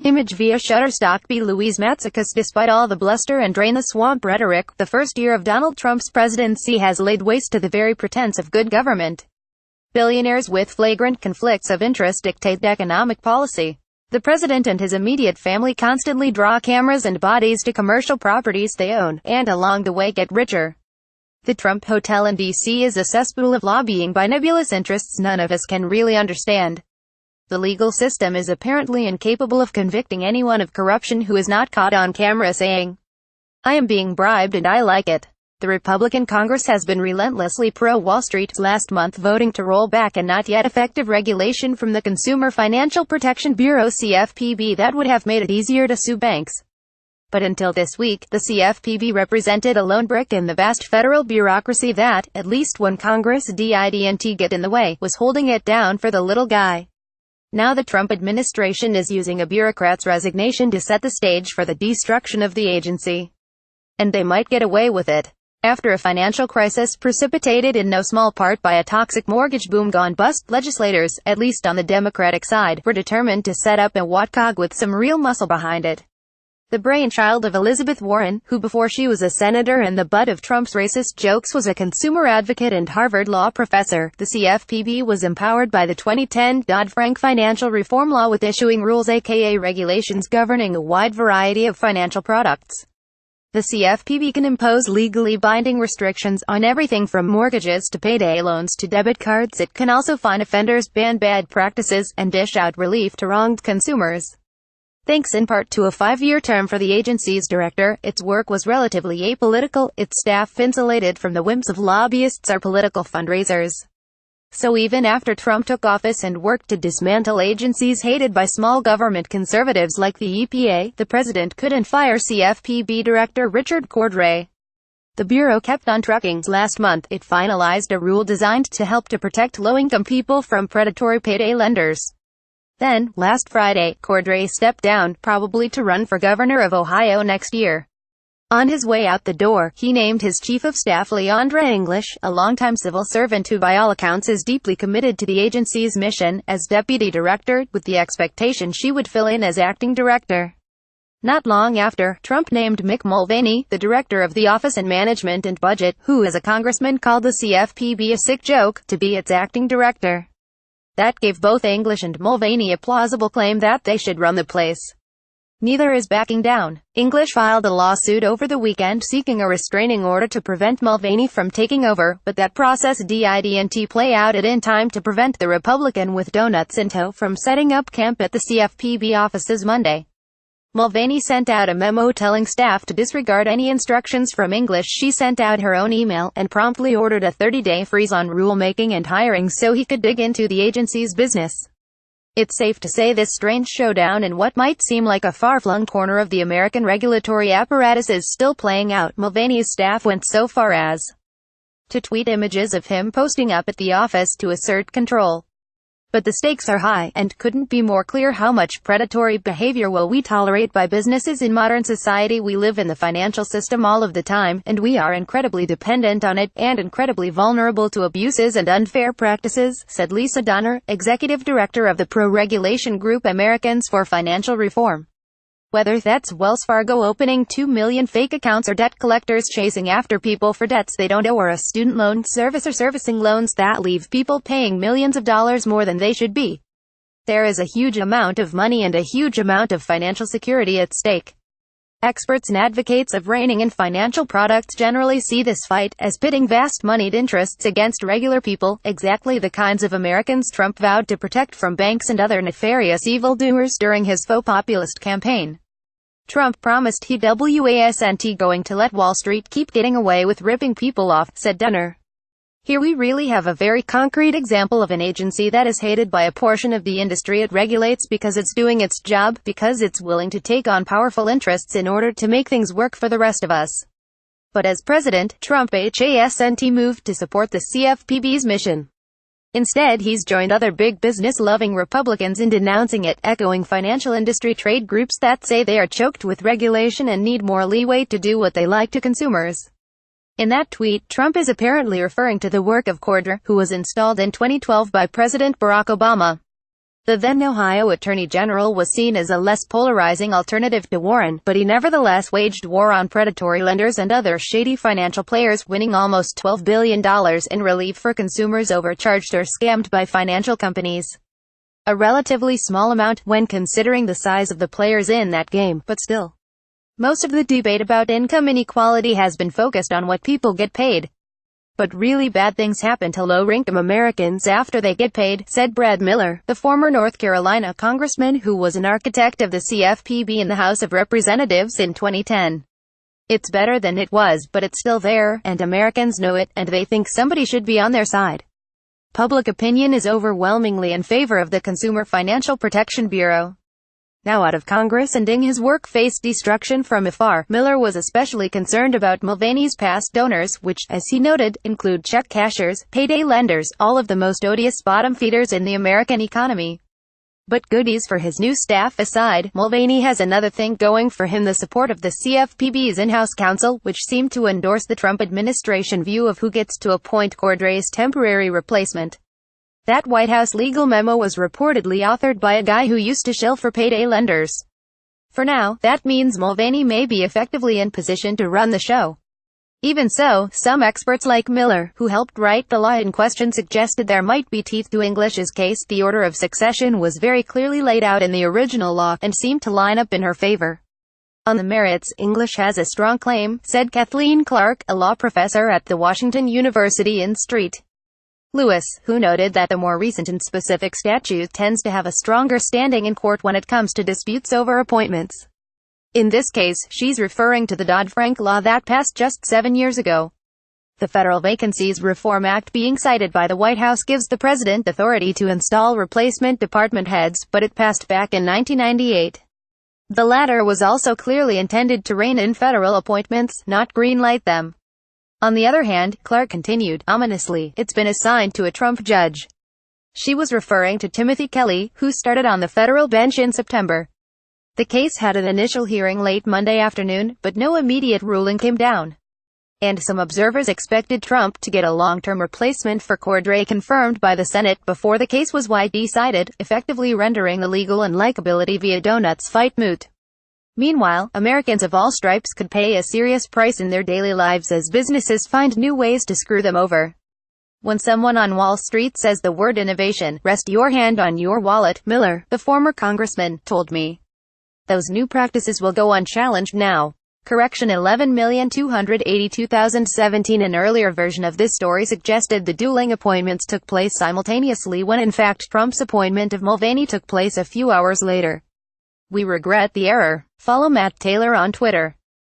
Image via Shutterstockby Louise Matsakis. Despite all the bluster and drain the swamp rhetoric, the first year of Donald Trump's presidency has laid waste to the very pretense of good government. Billionaires with flagrant conflicts of interest dictate economic policy. The president and his immediate family constantly draw cameras and bodies to commercial properties they own, and along the way get richer. The Trump Hotel in D.C. is a cesspool of lobbying by nebulous interests none of us can really understand. The legal system is apparently incapable of convicting anyone of corruption who is not caught on camera saying, "I am being bribed and I like it." The Republican Congress has been relentlessly pro-Wall Street, last month voting to roll back a not yet effective regulation from the Consumer Financial Protection Bureau (CFPB) that would have made it easier to sue banks. But until this week, the CFPB represented a lone brick in the vast federal bureaucracy that, at least when Congress didn't get in the way, was holding it down for the little guy. Now the Trump administration is using a bureaucrat's resignation to set the stage for the destruction of the agency. And they might get away with it. After a financial crisis precipitated in no small part by a toxic mortgage boom gone bust, legislators, at least on the Democratic side, were determined to set up a watchdog with some real muscle behind it. The brainchild of Elizabeth Warren, who before she was a senator and the butt of Trump's racist jokes was a consumer advocate and Harvard law professor, the CFPB was empowered by the 2010 Dodd-Frank financial reform law with issuing rules aka regulations governing a wide variety of financial products. The CFPB can impose legally binding restrictions on everything from mortgages to payday loans to debit cards. It can also fine offenders, ban bad practices, and dish out relief to wronged consumers. Thanks in part to a 5-year term for the agency's director, its work was relatively apolitical, its staff insulated from the whims of lobbyists or political fundraisers. So even after Trump took office and worked to dismantle agencies hated by small government conservatives like the EPA, the president couldn't fire CFPB Director Richard Cordray. The Bureau kept on trucking. Last month, it finalized a rule designed to help to protect low-income people from predatory payday lenders. Then, last Friday, Cordray stepped down, probably to run for governor of Ohio next year. On his way out the door, he named his chief of staff Leandra English, a longtime civil servant who by all accounts is deeply committed to the agency's mission, as deputy director, with the expectation she would fill in as acting director. Not long after, Trump named Mick Mulvaney, the director of the Office of Management and Budget, who as a congressman called the CFPB a sick joke, to be its acting director. That gave both English and Mulvaney a plausible claim that they should run the place. Neither is backing down. English filed a lawsuit over the weekend seeking a restraining order to prevent Mulvaney from taking over, but that process didn't play out in time to prevent the Republican with donuts in tow from setting up camp at the CFPB offices Monday. Mulvaney sent out a memo telling staff to disregard any instructions from English. She sent out her own email, and promptly ordered a 30-day freeze on rulemaking and hiring so he could dig into the agency's business. It's safe to say this strange showdown in what might seem like a far-flung corner of the American regulatory apparatus is still playing out. Mulvaney's staff went so far as to tweet images of him posting up at the office to assert control. But the stakes are high, and couldn't be more clear how much predatory behavior will we tolerate by businesses in modern society. We live in the financial system all of the time, and we are incredibly dependent on it, and incredibly vulnerable to abuses and unfair practices, said Lisa Donner, executive director of the pro-regulation group Americans for Financial Reform. Whether that's Wells Fargo opening 2 million fake accounts or debt collectors chasing after people for debts they don't owe, or a student loan servicer servicing loans that leave people paying millions of dollars more than they should be, there is a huge amount of money and a huge amount of financial security at stake. Experts and advocates of reining in financial products generally see this fight as pitting vast moneyed interests against regular people, exactly the kinds of Americans Trump vowed to protect from banks and other nefarious evildoers during his faux populist campaign. Trump promised he wasn't going to let Wall Street keep getting away with ripping people off, said Donner. Here we really have a very concrete example of an agency that is hated by a portion of the industry it regulates because it's doing its job, because it's willing to take on powerful interests in order to make things work for the rest of us. But as president, Trump hasn't moved to support the CFPB's mission. Instead, he's joined other big business-loving Republicans in denouncing it, echoing financial industry trade groups that say they are choked with regulation and need more leeway to do what they like to consumers. In that tweet, Trump is apparently referring to the work of Cordray, who was installed in 2012 by President Barack Obama. The then Ohio Attorney General was seen as a less polarizing alternative to Warren, but he nevertheless waged war on predatory lenders and other shady financial players, winning almost $12 billion in relief for consumers overcharged or scammed by financial companies. A relatively small amount, when considering the size of the players in that game, but still. Most of the debate about income inequality has been focused on what people get paid. But really bad things happen to low-income Americans after they get paid, said Brad Miller, the former North Carolina congressman who was an architect of the CFPB in the House of Representatives in 2010. It's better than it was, but it's still there, and Americans know it, and they think somebody should be on their side. Public opinion is overwhelmingly in favor of the Consumer Financial Protection Bureau. Now out of Congress and his work faced destruction from afar, Miller was especially concerned about Mulvaney's past donors, which, as he noted, include check cashers, payday lenders, all of the most odious bottom feeders in the American economy. But goodies for his new staff aside, Mulvaney has another thing going for him: the support of the CFPB's in-house counsel, which seemed to endorse the Trump administration view of who gets to appoint Cordray's temporary replacement. That White House legal memo was reportedly authored by a guy who used to shill for payday lenders. For now, that means Mulvaney may be effectively in position to run the show. Even so, some experts like Miller, who helped write the law in question, suggested there might be teeth to English's case. The order of succession was very clearly laid out in the original law, and seemed to line up in her favor. On the merits, English has a strong claim, said Kathleen Clark, a law professor at the Washington University in St. Louis, who noted that the more recent and specific statute tends to have a stronger standing in court when it comes to disputes over appointments. In this case, she's referring to the Dodd-Frank law that passed just 7 years ago. The Federal Vacancies Reform Act being cited by the White House gives the president authority to install replacement department heads, but it passed back in 1998. The latter was also clearly intended to rein in federal appointments, not greenlight them. On the other hand, Clark continued, ominously, it's been assigned to a Trump judge. She was referring to Timothy Kelly, who started on the federal bench in September. The case had an initial hearing late Monday afternoon, but no immediate ruling came down. And some observers expected Trump to get a long-term replacement for Cordray confirmed by the Senate before the case was decided, effectively rendering the legal unlikability via donuts fight moot. Meanwhile, Americans of all stripes could pay a serious price in their daily lives as businesses find new ways to screw them over. When someone on Wall Street says the word innovation, rest your hand on your wallet, Miller, the former congressman, told me. Those new practices will go unchallenged now. Correction 11,282,017. An earlier version of this story suggested the dueling appointments took place simultaneously when in fact Trump's appointment of Mulvaney took place a few hours later. We regret the error. Follow Matt Taylor on Twitter.